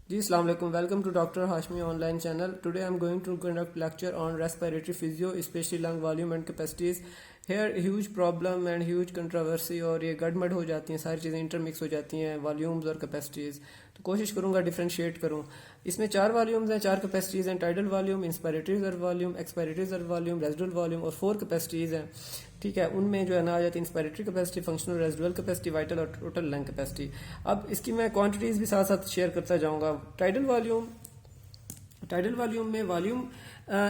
जी अस्सलाम वालेकुम welcome to doctor Hashmi online channel today I am going to conduct lecture on respiratory physio specially lung volume and capacities here huge problem and huge controversy और ये गड़बड़ हो जाती हैं, सारी चीज़ें इंटरमिक्स हो जाती हैं वॉल्यूम्स और कैपेसिटीज़। तो कोशिश करूंगा डिफ्रेंशिएट करूं। इसमें 4 वॉल्यूम्स हैं, 4 कैपेसिटीज़ हैं। Tidal volume, inspiratory reserve volume, expiratory reserve volume, residual volume और 4 कैपेसिटीज़ हैं। ठीक है, उनमें जो है ना आ जाती है inspiratory capacity, functional residual capacity, vital और टोटल लंग कैपेसिटी। अब इसकी मैं क्वांटिटीज़ भी साथ साथ शेयर करता जाऊंगा। टाइडल वॉल्यूम में वॉल्यूम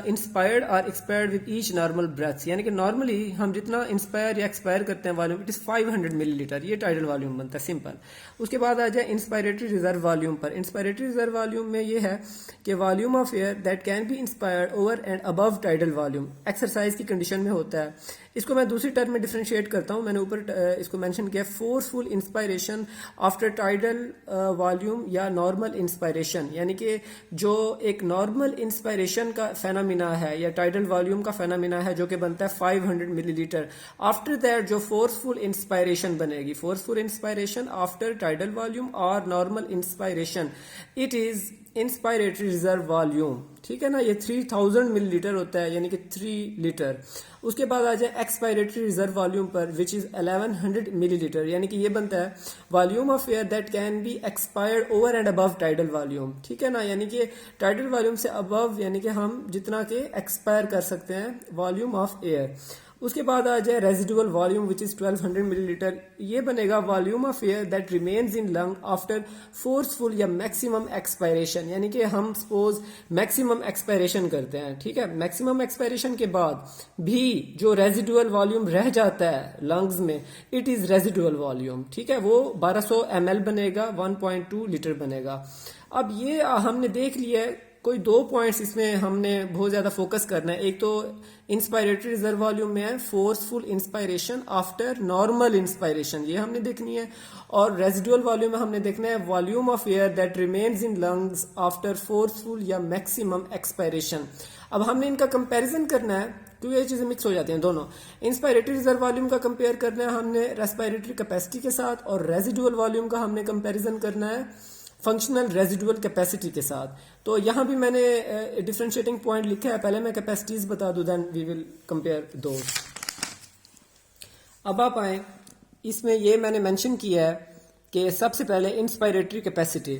इंस्पायर्ड और expired with each normal breath, यानी कि नॉर्मली हम जितना इंस्पायर या एक्सपायर करते हैं वॉल्यूम इट इज 500 मिलीलीटर, ये टाइडल वॉल्यूम बनता है सिंपल। उसके बाद आ जाए इंस्पायरेटरी रिजर्व वॉल्यूम पर। इंस्पायरेटरी रिजर्व वॉल्यूम में ये है कि volume of air that can be inspired over and above tidal volume, exercise की कंडीशन में होता है। इसको मैं दूसरी टर्म में डिफरेंशिएट करता हूं। मैंने ऊपर इसको मेंशन किया forceful inspiration after tidal volume या नॉर्मल इंस्पायरेशन, यानी कि जो एक नॉर्मल इंस्पायरेशन का फेनोमिना है या टाइडल वॉल्यूम का फेनोमिना है जो कि बनता है 500 मिलीलीटर। आफ्टर दैट जो फोर्सफुल इंस्पायरेशन बनेगी, forceful inspiration after tidal volume और normal inspiration, it is inspiratory reserve volume. ठीक है ना, ये 3000 मिलीलीटर होता है, यानी कि 3 लीटर। उसके बाद आ जाए एक्सपायरेटरी रिजर्व वॉल्यूम पर विच इज 1100 मिलीलीटर, यानी कि ये बनता है volume of air that can be expired over and above tidal volume. ठीक है ना, यानी कि टाइडल वॉल्यूम से अबव यानी कि हम जितना के एक्सपायर कर सकते हैं वॉल्यूम ऑफ एयर। उसके बाद आ जाए residual volume which is 1200 millilitre. ये बनेगा volume of air that remains in lung after forceful या मैक्सिमम एक्सपायरेशन, यानी कि हम सपोज मैक्सिमम एक्सपायरेशन करते हैं। ठीक है, मैक्सिमम एक्सपायरेशन के बाद भी जो रेजिडुअल वॉल्यूम रह जाता है लंग्स में इट इज रेजिडुअल वॉल्यूम। ठीक है, वो 1200 ml बनेगा, 1.2 लीटर बनेगा। अब ये हमने देख लिया है, कोई 2 पॉइंट्स इसमें हमने बहुत ज्यादा फोकस करना है। एक तो इंस्पायरेटरी रिजर्व वॉल्यूम में है forceful inspiration after normal inspiration, ये हमने देखनी है। और रेजिडुअल वॉल्यूम में हमने देखना है volume of air that remains in lungs after forceful या मैक्सिमम एक्सपायरेशन। अब हमने इनका कंपैरिजन करना है क्योंकि ये चीजें मिक्स हो जाती हैं दोनों। इंस्पायरेटरी रिजर्व वॉल्यूम का कंपेयर करना है हमने रेस्पिरेटरी कैपेसिटी के साथ, और रेजिडुअल वॉल्यूम का हमने कंपैरिजन करना है फंक्शनल रेजिडुअल कैपेसिटी के साथ। तो यहां भी मैंने डिफरेंशिएटिंग पॉइंट लिखा है, पहले मैं कैपेसिटीज बता दूं देन वी विल कंपेयर दो। अब आप आए, इसमें ये मैंने मेंशन किया है कि सबसे पहले इंस्पायरेटरी कैपेसिटी।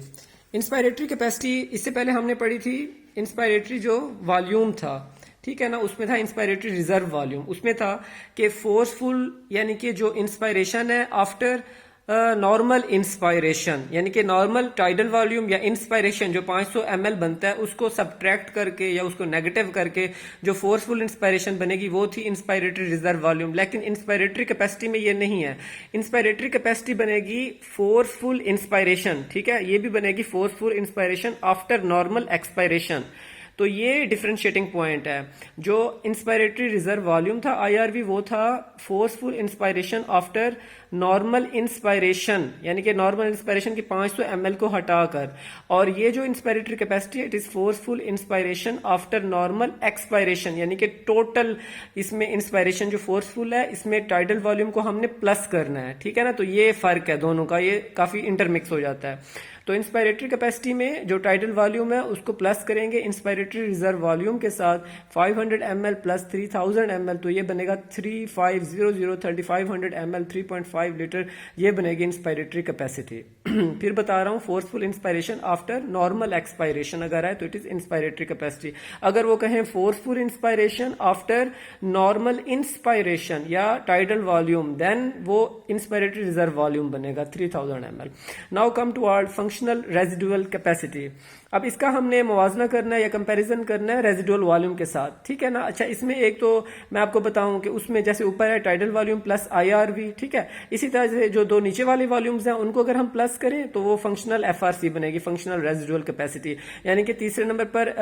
इंस्पायरेटरी कैपेसिटी इससे पहले हमने पढ़ी थी इंस्पायरेटरी जो वॉल्यूम था, ठीक है ना, उसमें था इंस्पायरेटरी रिजर्व वॉल्यूम। उसमें था कि फोर्सफुल यानी कि जो इंस्पायरेशन है आफ्टर नॉर्मल इंस्पायरेशन, यानी कि नॉर्मल टाइडल वॉल्यूम या इंस्पायरेशन जो 500 ml बनता है उसको सब्ट्रैक्ट करके या उसको नेगेटिव करके जो फोर्सफुल इंस्पायरेशन बनेगी वो थी इंस्पायरेटरी रिजर्व वॉल्यूम। लेकिन इंस्पायरेटरी कैपेसिटी में ये नहीं है। इंस्पायरेटरी कैपेसिटी बनेगी फोर्सफुल इंस्पायरेशन, ठीक है, ये भी बनेगी forceful inspiration after normal expiration. तो ये डिफरेंशिएटिंग पॉइंट है। जो इंस्पायरेटरी रिजर्व वॉल्यूम था आईआरवी, वो था forceful inspiration after normal inspiration, यानी कि नॉर्मल इंस्पायरेशन की 500 ml को हटाकर। और ये जो इंस्पायरेटरी कैपेसिटी है it is forceful inspiration after normal expiration, यानी कि टोटल इसमें इंस्पायरेशन जो फोर्सफुल है इसमें टाइडल वॉल्यूम को हमने प्लस करना है। ठीक है ना, तो ये फर्क है दोनों का, ये काफी इंटरमिक्स हो जाता है। तो इंस्पायरेटरी कैपेसिटी में जो टाइडल वॉल्यूम है उसको प्लस करेंगे इंस्पायरेटरी रिजर्व वॉल्यूम के साथ 500 ml प्लस 3000 ml, तो ये बनेगा 3500 3500 ml 3.5 लीटर, ये बनेगी इंस्पायरेटरी कैपेसिटी। फिर बता रहा हूँ forceful inspiration after normal expiration अगर है तो इट इज इंस्पायरेटरी कैपेसिटी। अगर वो कहें forceful inspiration after normal inspiration या टाइडल वॉल्यूम देन वो इंस्पायरेटरी रिजर्व वॉल्यूम बनेगा 3000 ml। Now come to our functional residual capacity. अब इसका हमने मुवाजना करना है या कंपैरिजन करना है रेजिडुअल वॉल्यूम के साथ, ठीक है ना। अच्छा, इसमें एक तो मैं आपको बताऊं कि उसमें जैसे ऊपर है टाइडल वॉल्यूम प्लस आईआरवी, ठीक है, इसी तरह से जो दो नीचे वाले वॉल्यूम्स हैं उनको अगर हम प्लस करें तो वो फंक्शनल एफआरसी बनेगी, फंक्शनल रेजिडुअल कैपेसिटी। यानी कि तीसरे नंबर पर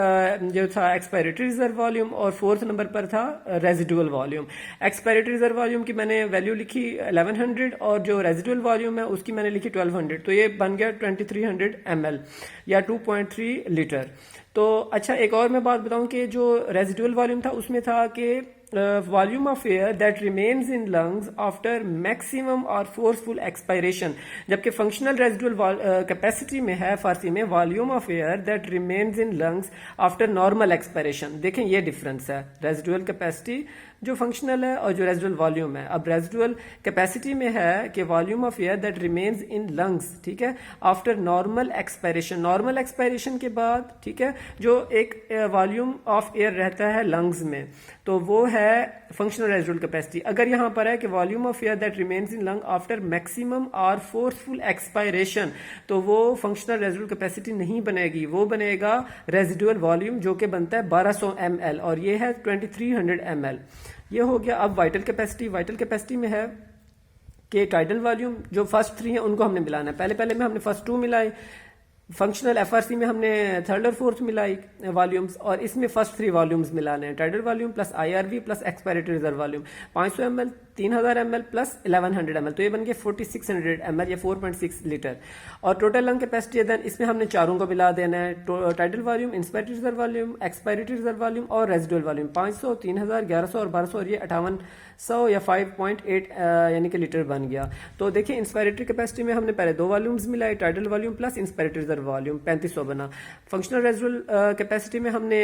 जो था एक्सपायरेटरी रिजर्व वॉल्यूम और फोर्थ नंबर पर था residual volume. Expiratory reserve volume की मैंने वैल्यू लिखी 1100 और जो रेजिडुअल वॉल्यूम है उसकी मैंने लिखी 1200, तो ये बन गया 2300 ml या 2.3 लीटर। तो अच्छा, एक और मैं बात बताऊं कि जो रेजिडुअल वॉल्यूम था उसमें था कि volume of air that remains in lungs after maximum और फोर्सफुल एक्सपायरेशन, जबकि फंक्शनल रेजिडुअल कैपेसिटी में है फारसी में volume of air that remains in lungs after normal expiration. देखें ये डिफरेंस है, रेजिडुअल कैपेसिटी जो फंक्शनल है और जो रेजिडुअल वॉल्यूम है। अब रेजिडुअल कैपेसिटी में है कि volume of air that remains in lungs, ठीक है, after normal expiration, normal expiration के बाद, ठीक है, जो एक वॉल्यूम ऑफ एयर रहता है लंग्स में, तो वो है फंक्शनल रेजिडुअल कैपेसिटी। अगर यहां पर है कि volume of air that remains in lung after maximum और फोर्सफुल एक्सपायरेशन, तो वो फंक्शनल रेजिडुअल कैपेसिटी नहीं बनेगी, वो बनेगा रेजिडुअल वॉल्यूम जो कि बनता है 1200 ml और ये है 2300 ml। ये हो गया। अब वाइटल कैपेसिटी, वाइटल कैपेसिटी में है कि टाइडल वॉल्यूम जो फर्स्ट 3 है उनको हमने मिलाना है। पहले में हमने फर्स्ट 2 मिलाए, फंक्शनल एफआरसी में हमने थर्ड और फोर्थ मिलाई वॉल्यूम्स, और इसमें फर्स्ट 3 वॉल्यूम्स मिलाने हैं, tidal volume plus IRV plus expiratory reserve volume, 500 ml 3000 ml plus 1100 ml, तो ये बन गया 4600 ml या 4.6 लीटर। और टोटल लंग कैपेसिटी है, देन इसमें हमने चारों को मिला देना है, tidal volume, inspiratory reserve volume, expiratory reserve volume और रेजिडुअल वॉल्यूम, 500 3000 1100 और 1200, और ये 5800 या 5.8 यानी कि लीटर बन गया। तो देखिए इंस्पायरेटरी कैपेसिटी में हमने पहले 2 वॉल्यूम्स मिलाए, tidal volume plus inspiratory reserve volume 3500 बना। फंक्शनल रेजिडुअल कैपेसिटी में हमने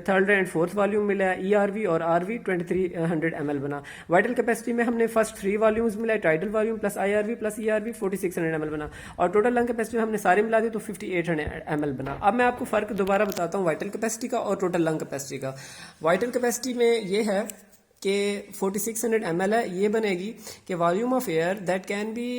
थर्ड एंड फोर्थ वॉल्यूम मिला, ईआरवी और आरवी 2300 ml बना। वाइटल कैपेसिटी में हमने फर्स्ट 3 वॉल्यूम्स मिलाए, tidal volume plus IRV plus ERV 4600 ml बना, और टोटल लंग कैपेसिटी में हमने सारे मिला दिए तो 5800 ml बना। अब मैं आपको फर्क दोबारा बताता हूँ वाइटल कैपेसिटी का और टोटल लंग कैपेसिटी का। वाइटल कैपेसिटी में ये है कि 4600 ml है, ये बनेगी कि volume of air that can be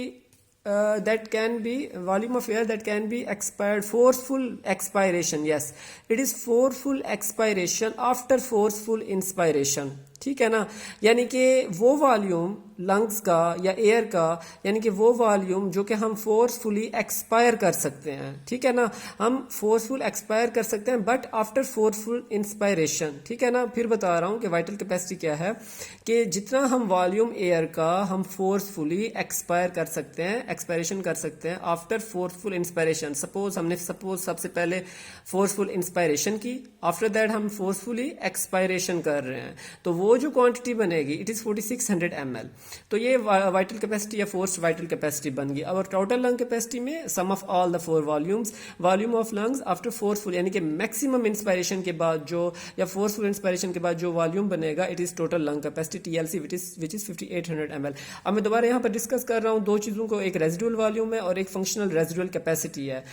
volume of air that can be expired, forceful expiration, yes it is forceful expiration after forceful inspiration, ठीक है ना। यानी कि वो वॉल्यूम लंग्स का या एयर का, यानी कि वो वॉल्यूम जो कि हम फोर्सफुली एक्सपायर कर सकते हैं, ठीक है ना, हम फोर्सफुल एक्सपायर कर सकते हैं बट आफ्टर फोर्सफुल इंस्पायरेशन, ठीक है ना। फिर बता रहा हूं कि वाइटल कैपेसिटी क्या है, कि जितना हम वॉल्यूम एयर का हम फोर्सफुली एक्सपायर कर सकते हैं, एक्सपायरेशन कर सकते हैं आफ्टर फोर्सफुल इंस्पायरेशन। हमने सबसे पहले फोर्सफुल इंस्पायरेशन की, आफ्टर दैट हम फोर्सफुली एक्सपायरेशन कर रहे हैं, तो वो जो क्वांटिटी बनेगी इट इज 4600 ml। तो ये वाइटल कैपेसिटी या फोर्स्ड वाइटल कैपेसिटी बन गई। अब टोटल लंग कैपेसिटी में sum of all the 4 volumes, volume of lungs after forceful, यानी कि मैक्सिमम इंस्पायरेशन के बाद जो, या फोर्सफुल इंस्पायरेशन के बाद जो वॉल्यूम बनेगा it is total lung capacity TLC which is 5800 ml। अब मैं दोबारा यहाँ पर डिस्कस कर रहा हूँ 2 चीजों को, एक रेजिडुअल वॉल्यूम है और एक फंक्शनल रेजिडुअल कैपेसिटी है,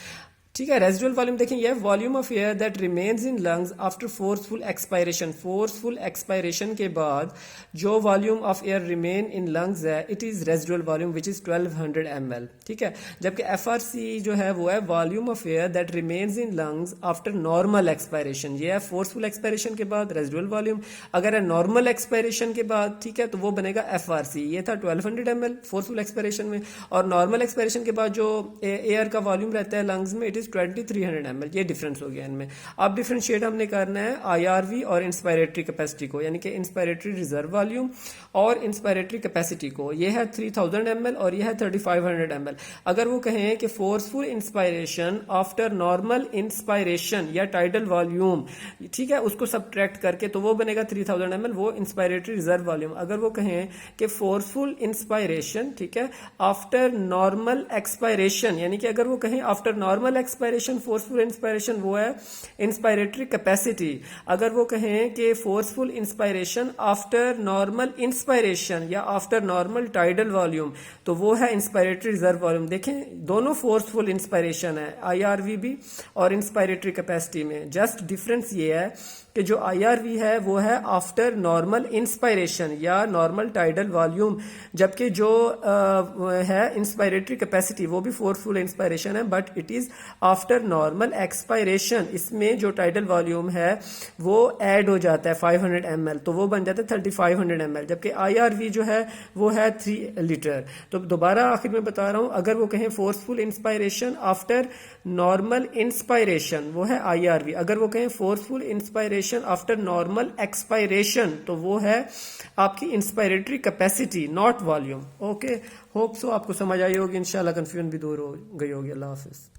ठीक है। रेजिडुअल वॉल्यूम देखें, ये volume of air that remains in lungs after forceful expiration, forceful expiration के बाद जो volume of air remain in lungs है it is residual volume which is 1200 ml, ठीक है। जबकि एफआरसी जो है वो है volume of air that remains in lungs after normal expiration, ये है फोर्सफुल एक्सपायरेशन के बाद रेजिडुअल वॉल्यूम। अगर है नॉर्मल एक्सपायरेशन के बाद, ठीक है, तो वो बनेगा एफआरसी, ये था 1200 ml फोर्सफुल एक्सपायरेशन में, और नॉर्मल एक्सपायरेशन के बाद जो एयर का वॉल्यूम रहता है लंग्स में इट इज 2300 ml। ये डिफरेंस हो गया इनमें। अब डिफरेंशिएट हमने करना है आईआरवी और इंस्पायरेटरी कैपेसिटी को, यानी कि इंस्पायरेटरी रिजर्व वॉल्यूम और इंस्पायरेटरी कैपेसिटी को। ये है 3000 ml और ये है 3500 ml। अगर वो कहें कि forceful inspiration after normal inspiration या टाइडल वॉल्यूम, ठीक है, उसको सब्ट्रैक्ट करके तो वो बनेगा 3000 ml, वो इंस्पायरेटरी रिजर्व वॉल्यूम। अगर वो कहें कि फोर्सफुल इंस्पायरेशन, ठीक है, आफ्टर नॉर्मल एक्सपायरेशन, यानी कि अगर वो कहें after normal expiration forceful inspiration, वो है इंस्पायरेटरी कैपेसिटी। अगर वो कहें कि forceful inspiration after normal inspiration या आफ्टर नॉर्मल टाइडल वॉल्यूम, तो वो है इंस्पायरेटरी रिजर्व वॉल्यूम। देखें दोनों फोर्सफुल इंस्पायरेशन है आईआरवी भी और इंस्पायरेटरी कैपेसिटी में, जस्ट डिफरेंस ये है कि जो आईआरवी है वो है आफ्टर नॉर्मल इंस्पायरेशन या नॉर्मल टाइडल वॉल्यूम, जबकि जो है इंस्पायरेटरी कैपेसिटी वो भी फोर्सफुल इंस्पायरेशन है but it is after normal expiration. इसमें जो टाइडल वॉल्यूम है वो ऐड हो जाता है 500 ml, तो वो बन जाता है 3500 ml, जबकि आईआरवी जो है वो है 3 लीटर। तो दोबारा आखिर में बता रहा हूं, अगर वो कहें forceful inspiration after normal inspiration वो है आईआरवी, अगर वो कहें forceful inspiration after normal expiration तो वो है आपकी inspiratory capacity, not volume. Okay, hope so आपको समझ आई होगी, इंशाल्लाह कंफ्यूजन भी दूर हो गई होगी। अल्लाह हाफिज।